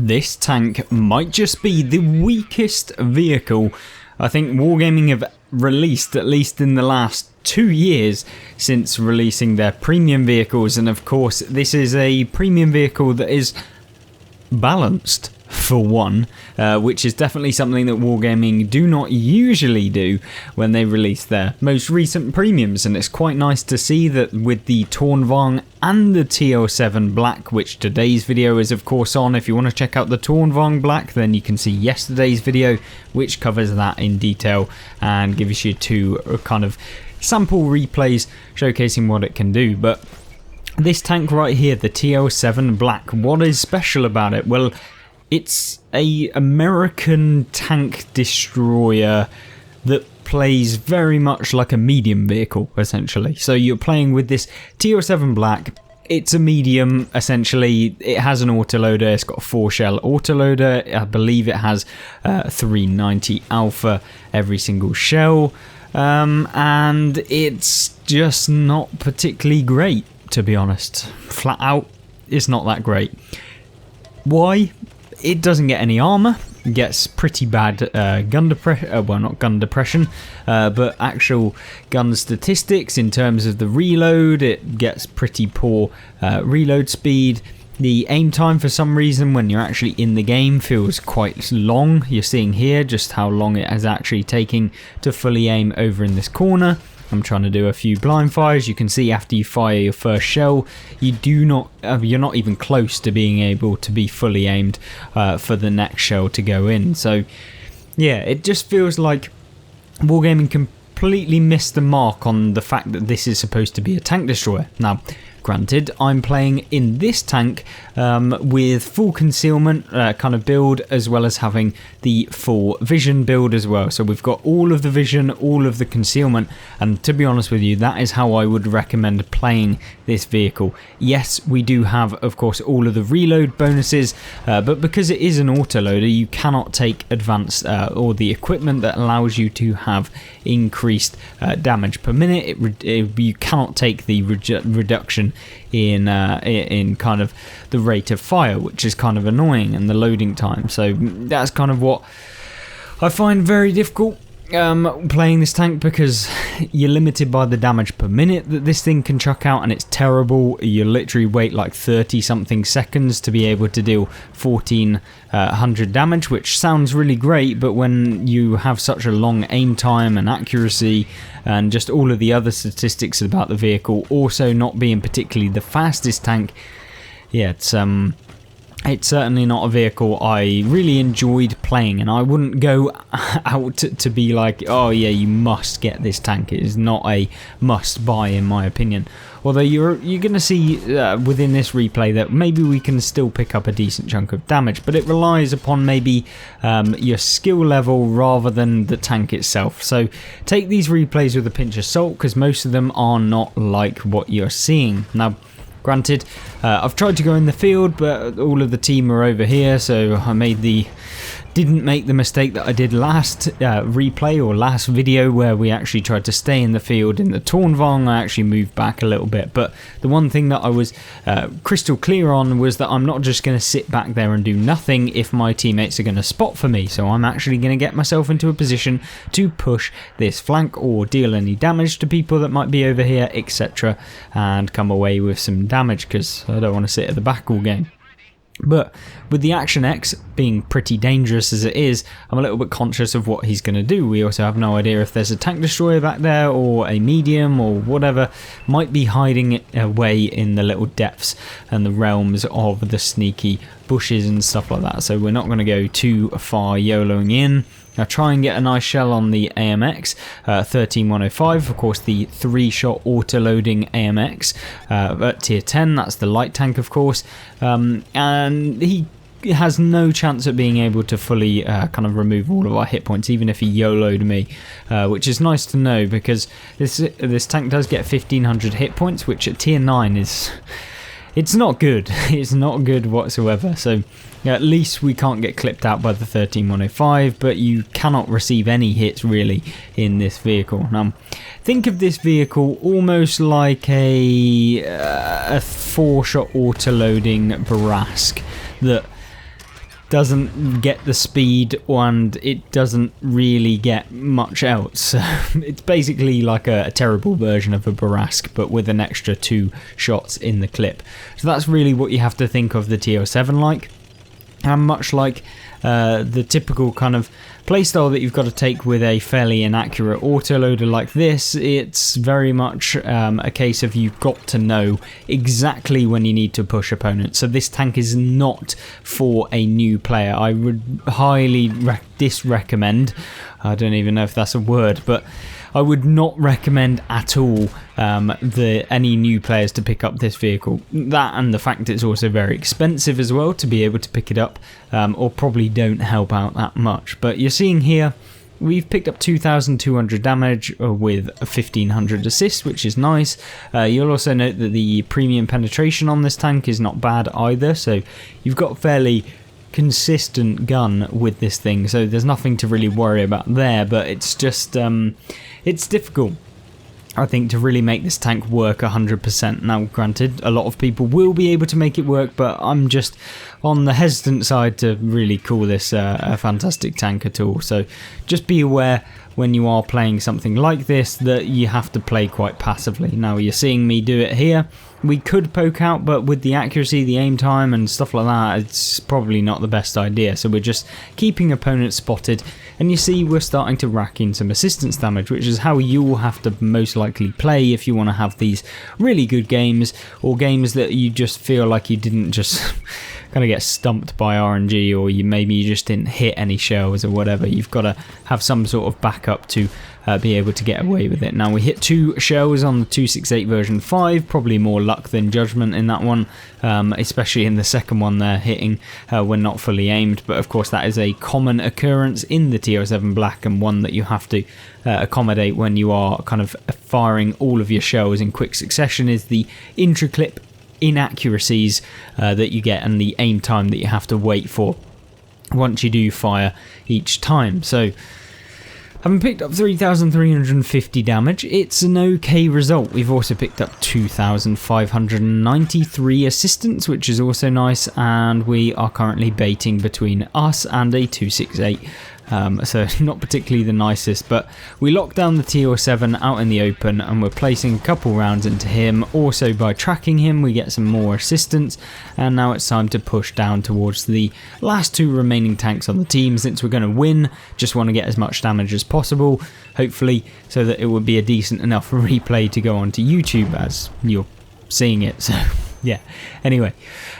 This tank might just be the weakest vehicle I think Wargaming have released, at least in the last 2 years since releasing their premium vehicles. And of course, this is a premium vehicle that is balanced, for one, which is definitely something that Wargaming do not usually do when they release their most recent premiums. And it's quite nice to see that with the Tornvang and the TL7 Black, which today's video is of course on. If you want to check out the Tornvang Black, then you can see yesterday's video, which covers that in detail and gives you two kind of sample replays showcasing what it can do. But this tank right here, the TL7 Black, what is special about it? Well, it's a American tank destroyer that plays very much like a medium vehicle, essentially. So you're playing with this TL7 Black. It's a medium, essentially. It has an autoloader. It's got a 4-shell autoloader. I believe it has 390 alpha every single shell. And it's just not particularly great, to be honest. Flat out, it's not that great. Why? It doesn't get any armor. It gets pretty bad gun depression. Well, not gun depression, but actual gun statistics in terms of the reload. It gets pretty poor reload speed. The aim time, for some reason, when you're actually in the game, feels quite long. You're seeing here just how long it is actually taking to fully aim over in this corner. I'm trying to do a few blind fires. You can see after you fire your first shell, you're not even close to being able to be fully aimed for the next shell to go in. So yeah, it just feels like Wargaming completely missed the mark on the fact that this is supposed to be a tank destroyer. Now, granted, I'm playing in this tank with full concealment kind of build, as well as having the full vision build as well. So we've got all of the vision, all of the concealment, and to be honest with you, that is how I would recommend playing this vehicle. Yes, we do have, of course, all of the reload bonuses, but because it is an autoloader, you cannot take advanced or the equipment that allows you to have increased damage per minute. You cannot take the reduction in kind of the rate of fire, which is kind of annoying, and the loading time. So that's kind of what I find very difficult playing this tank, because you're limited by the damage per minute that this thing can chuck out, and it's terrible. You literally wait like 30 something seconds to be able to deal 1400 damage, which sounds really great, but when you have such a long aim time and accuracy and just all of the other statistics about the vehicle also not being particularly the fastest tank, yeah, it's certainly not a vehicle I really enjoyed playing, and I wouldn't go out to be like, oh yeah, you must get this tank. It is not a must buy in my opinion. Although you're going to see within this replay that maybe we can still pick up a decent chunk of damage, but it relies upon maybe your skill level rather than the tank itself. So take these replays with a pinch of salt, because most of them are not like what you're seeing. Now, granted, I've tried to go in the field, but all of the team are over here, so I didn't make the mistake that I did last replay or last video, where we actually tried to stay in the field. In the Tornvang, I actually moved back a little bit, but the one thing that I was crystal clear on was that I'm not just going to sit back there and do nothing if my teammates are going to spot for me. So I'm actually going to get myself into a position to push this flank or deal any damage to people that might be over here, etc., and come away with some damage, because I don't want to sit at the back all game. But with the Action X being pretty dangerous as it is, I'm a little bit conscious of what he's going to do. We also have no idea if there's a tank destroyer back there, or a medium, or whatever might be hiding away in the little depths and the realms of the sneaky bushes and stuff like that. So we're not going to go too far YOLOing in. Now try and get a nice shell on the AMX 13105, of course the 3-shot auto-loading AMX at tier 10, that's the light tank of course, and he has no chance at being able to fully kind of remove all of our hit points, even if he YOLO'd me, which is nice to know, because this tank does get 1500 hit points, which at tier 9 is... it's not good. It's not good whatsoever. So yeah, at least we can't get clipped out by the 13105, but you cannot receive any hits really in this vehicle. Now, think of this vehicle almost like a 4-shot auto-loading Barask that doesn't get the speed and it doesn't really get much else. It's basically like a terrible version of a Bourrasque, but with an extra 2 shots in the clip. So that's really what you have to think of the TO7 like. And much like the typical kind of playstyle that you've got to take with a fairly inaccurate autoloader like this, it's very much a case of you've got to know exactly when you need to push opponents. So this tank is not for a new player. I would highly disrecommend, I don't even know if that's a word, but I would not recommend at all any new players to pick up this vehicle. That and the fact it's also very expensive as well to be able to pick it up, or probably don't help out that much. But you're seeing here, we've picked up 2,200 damage with 1,500 assists, which is nice. You'll also note that the premium penetration on this tank is not bad either, so you've got a fairly consistent gun with this thing, so there's nothing to really worry about there. But it's just it's difficult, I think, to really make this tank work 100%. Now granted, a lot of people will be able to make it work, but I'm just on the hesitant side to really call this a fantastic tank at all. So just be aware when you are playing something like this that you have to play quite passively. Now you're seeing me do it here. We could poke out, but with the accuracy, the aim time and stuff like that, it's probably not the best idea. So we're just keeping opponents spotted, and you see we're starting to rack in some assistance damage, which is how you'll have to most likely play if you want to have these really good games, or games that you just feel like you didn't just kind of get stumped by RNG, or maybe you just didn't hit any shells or whatever. You've got to have some sort of backup to be able to get away with it. Now we hit 2 shells on the 268 version 5, probably more luck than judgment in that one, especially in the second one there, hitting when not fully aimed. But of course that is a common occurrence in the TO7 Black, and one that you have to accommodate when you are kind of firing all of your shells in quick succession, is the intra-clip inaccuracies that you get and the aim time that you have to wait for once you do fire each time. So having picked up 3,350 damage, it's an okay result. We've also picked up 2,593 assistance, which is also nice, and we are currently baiting between us and a 268. So not particularly the nicest, but we locked down the TO7 out in the open, and we're placing a couple rounds into him. Also by tracking him we get some more assistance, and now it's time to push down towards the last 2 remaining tanks on the team. Since we're going to win, just want to get as much damage as possible, hopefully, so that it would be a decent enough replay to go onto YouTube as you're seeing it. So yeah, anyway,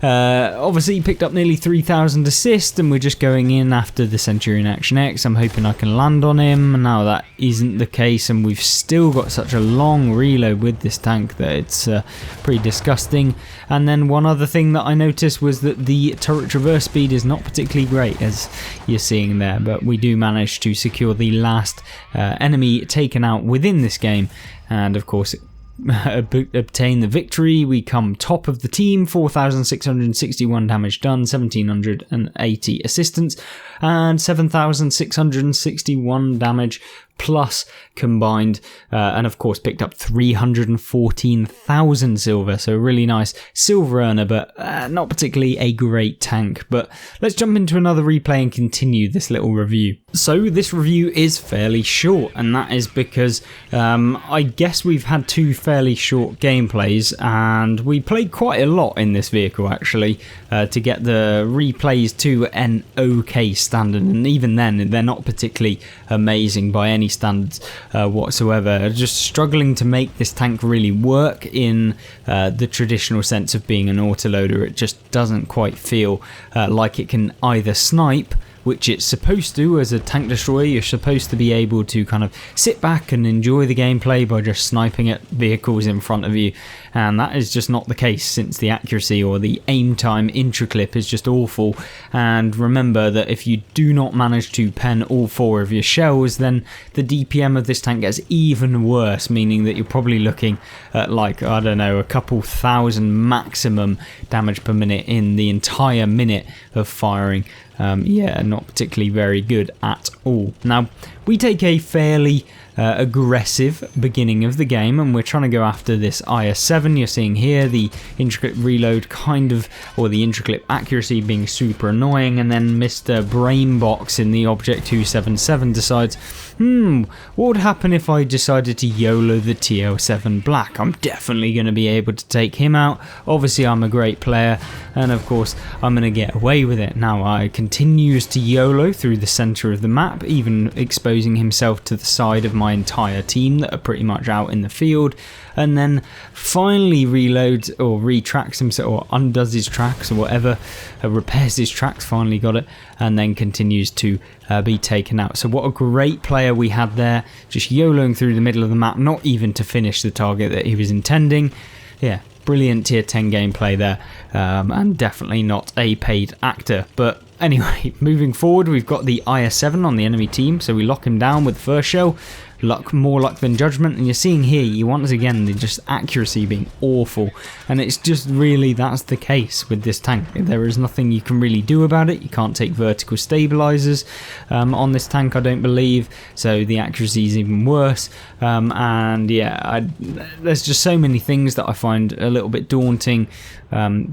obviously picked up nearly 3,000 assists, and we're just going in after the Centurion Action X. I'm hoping I can land on him. Now that isn't the case, and we've still got such a long reload with this tank that it's pretty disgusting. And then one other thing that I noticed was that the turret traverse speed is not particularly great, as you're seeing there, but we do manage to secure the last enemy taken out within this game, and of course obtain the victory. We come top of the team, 4,661 damage done, 1,780 assistance, and 7,661 damage plus combined, and of course picked up 314,000 silver, so really nice silver earner, but not particularly a great tank. But let's jump into another replay and continue this little review. So this review is fairly short, and that is because I guess we've had 2 fairly short gameplays, and we played quite a lot in this vehicle actually to get the replays to an okay standard, and even then they're not particularly amazing by any standards whatsoever. Just struggling to make this tank really work in the traditional sense of being an autoloader. It just doesn't quite feel like it can either snipe, which it's supposed to. As a tank destroyer, you're supposed to be able to kind of sit back and enjoy the gameplay by just sniping at vehicles in front of you, and that is just not the case, since the accuracy or the aim time intra-clip is just awful. And remember that if you do not manage to pen all 4 of your shells, then the DPM of this tank gets even worse, meaning that you're probably looking at, like, I don't know, a couple thousand maximum damage per minute in the entire minute of firing. Yeah, not particularly very good at all. Now, we take a fairly aggressive beginning of the game, and we're trying to go after this IS-7. You're seeing here the intricate reload or the intricate accuracy being super annoying, and then Mr. Brainbox in the Object 277 decides, what would happen if I decided to YOLO the TO7 Black? I'm definitely going to be able to take him out. Obviously I'm a great player, and of course I'm going to get away with it. Now I continues to YOLO through the centre of the map, even exposing himself to the side of my entire team that are pretty much out in the field, and then finally reloads or retracks himself, or undoes his tracks or whatever, repairs his tracks, finally got it, and then continues to be taken out. So what a great player we had there, just YOLOing through the middle of the map, not even to finish the target that he was intending. Yeah, brilliant tier 10 gameplay there, and definitely not a paid actor. But anyway, moving forward, we've got the IS-7 on the enemy team, so we lock him down with first shell. More luck than judgment, and you're seeing here, you once again, the just accuracy being awful, and it's just really, that's the case with this tank. There is nothing you can really do about it. You can't take vertical stabilizers on this tank, I don't believe, so the accuracy is even worse, and yeah, there's just so many things that I find a little bit daunting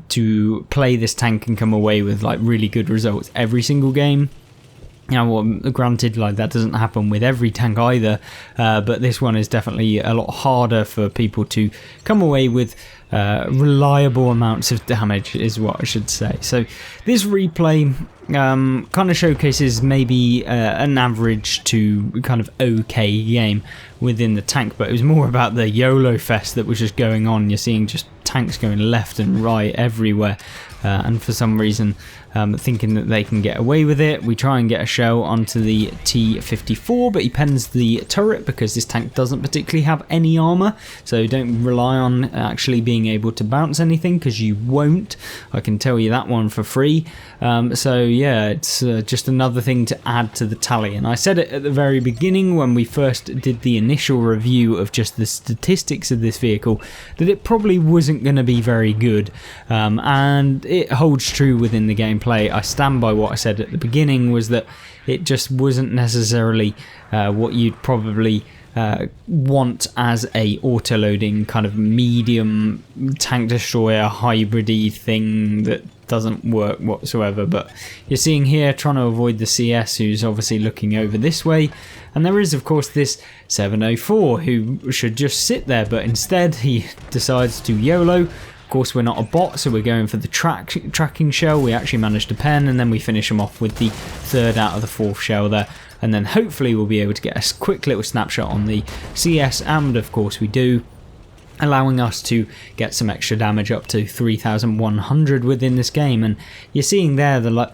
to play this tank and come away with like really good results every single game. Now, well, granted, like that doesn't happen with every tank either, but this one is definitely a lot harder for people to come away with reliable amounts of damage, is what I should say. So this replay kind of showcases maybe an average to kind of okay game within the tank, but it was more about the YOLO fest that was just going on. You're seeing just tanks going left and right everywhere, and for some reason thinking that they can get away with it, we try and get a shell onto the T-54, but he pens the turret because this tank doesn't particularly have any armor, so don't rely on actually being able to bounce anything, because you won't. I can tell you that one for free. So yeah, it's just another thing to add to the tally, and I said it at the very beginning when we first did the initial review of just the statistics of this vehicle, that it probably wasn't going to be very good, and it holds true within the gameplay. I stand by what I said at the beginning, was that it just wasn't necessarily what you'd probably want as a auto-loading kind of medium tank destroyer hybrid-y thing that doesn't work whatsoever. But you're seeing here trying to avoid the CS, who's obviously looking over this way, and there is of course this 704 who should just sit there, but instead he decides to YOLO. Of course, we're not a bot, so we're going for the tracking shell. We actually managed to pen, and then we finish him off with the third out of the fourth shell there, and then hopefully we'll be able to get a quick little snapshot on the CS, and of course we do, allowing us to get some extra damage up to 3,100 within this game. And you're seeing there the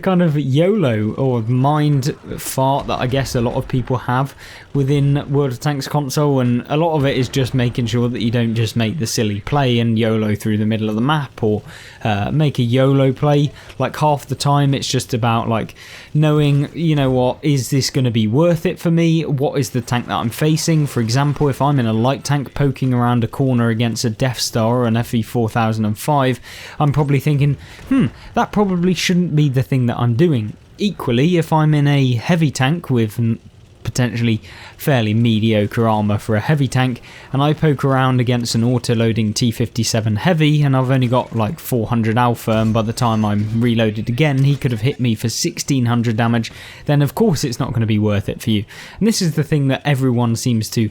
kind of YOLO or mind fart that I guess a lot of people have within World of Tanks console, and a lot of it is just making sure that you don't just make the silly play and YOLO through the middle of the map, or make a YOLO play. Like half the time it's just about like knowing, you know what, is this going to be worth it for me? What is the tank that I'm facing? For example, if I'm in a light tank poking around a corner against a Death Star or an FE4005, I'm probably thinking, that probably shouldn't be the thing that I'm doing. Equally, if I'm in a heavy tank with potentially fairly mediocre armor for a heavy tank, and I poke around against an auto-loading T-57 heavy, and I've only got like 400 alpha, and by the time I'm reloaded again he could have hit me for 1600 damage, then of course it's not going to be worth it for you. And this is the thing that everyone seems to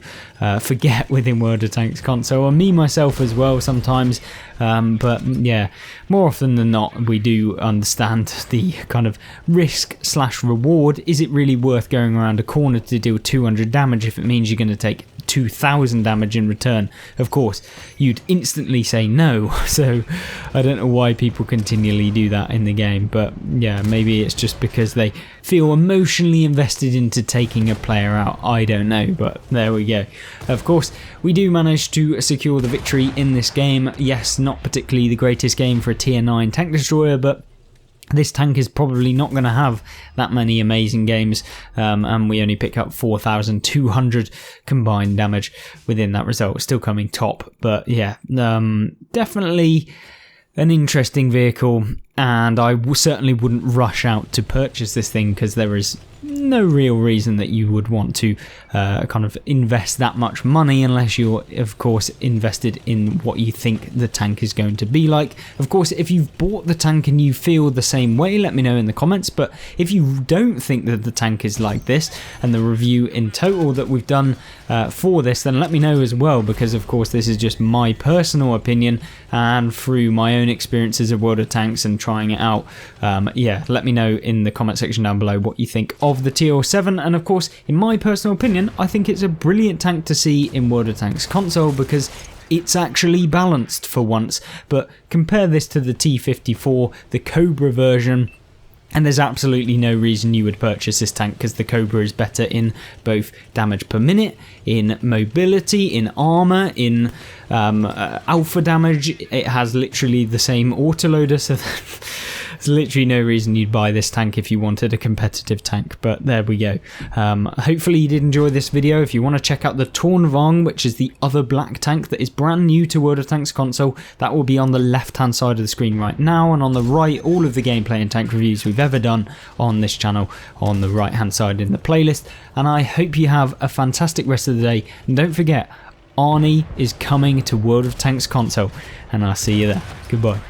forget within World of Tanks console, and me myself as well sometimes, but yeah, more often than not we do understand the kind of risk slash reward. Is it really worth going around a corner to deal 200 damage if it means you're going to take 2,000 damage in return? Of course you'd instantly say no, so I don't know why people continually do that in the game, but yeah, maybe it's just because they feel emotionally invested into taking a player out, I don't know, but there we go. Of course we do manage to secure the victory in this game. Yes, not particularly the greatest game for a tier 9 tank destroyer, but this tank is probably not going to have that many amazing games, and we only pick up 4,200 combined damage within that result, still coming top. But yeah, definitely an interesting vehicle, and I certainly wouldn't rush out to purchase this thing because there is no real reason that you would want to kind of invest that much money unless you're, of course, invested in what you think the tank is going to be like. Of course, if you've bought the tank and you feel the same way, let me know in the comments. But if you don't think that the tank is like this, and the review in total that we've done for this, then let me know as well, because of course this is just my personal opinion and through my own experiences of World of Tanks and trying it out. Yeah, let me know in the comment section down below what you think of the TL7. And of course, in my personal opinion, I think it's a brilliant tank to see in World of Tanks console because it's actually balanced for once. But compare this to the T54, the Cobra version, and there's absolutely no reason you would purchase this tank because the Cobra is better in both damage per minute, in mobility, in armor, in alpha damage. It has literally the same autoloader, so there's literally no reason you'd buy this tank if you wanted a competitive tank. But there we go. Hopefully you did enjoy this video. If you want to check out the Tornvang, which is the other black tank that is brand new to World of Tanks console, that will be on the left hand side of the screen right now, and on the right all of the gameplay and tank reviews we've ever done on this channel on the right hand side in the playlist. And I hope you have a fantastic rest of the day, and don't forget, Arnie is coming to World of Tanks console, and I'll see you there. Goodbye.